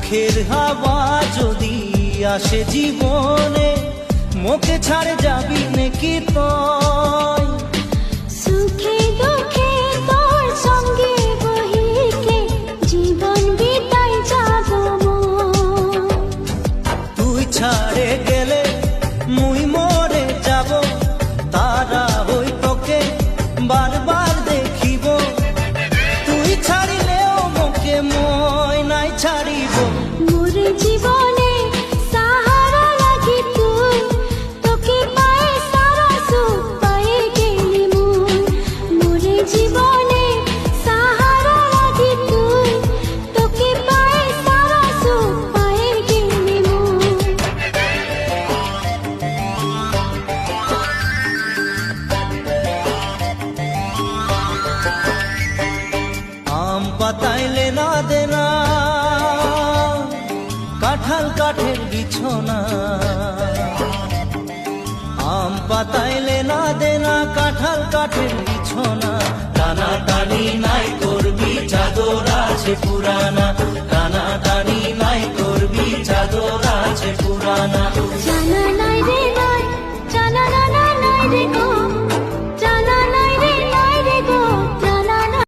সুখের হাওয়া যদি আসে জীবনে, মোকে ছাড়ে যাবি নাকি তুই? সুখে দুঃখে তোর সঙ্গে বহিকে জীবন বিতাই যাব মন। তুই ছাড়ে গেলে মুই মরে যাব, তারা হই তোকে বারবার দেখিব। তুই ছাড়িলেও মোকে মই নাই ছাড়িব। মোর জীবনে সাহারা লাগি তুই, তোকে পায়ে সারা সুখ পায়ে গেলি মুই। মোর জীবনে সাহারা লাগি তুই, তোকে পায়ে সারা সুখ পায়ে গেলি মুই। আম পাতাইলে না দেনা, কাঁঠাল কাঠের বিছনা। আম পাতাইলে না দেনা, কাঁঠাল কাঠের বিছনা। টানা টানি নাই করবি, চাদর আছে পুরানা। টানা টানি নাই করবি, চাদর আছে পুরানা। জানা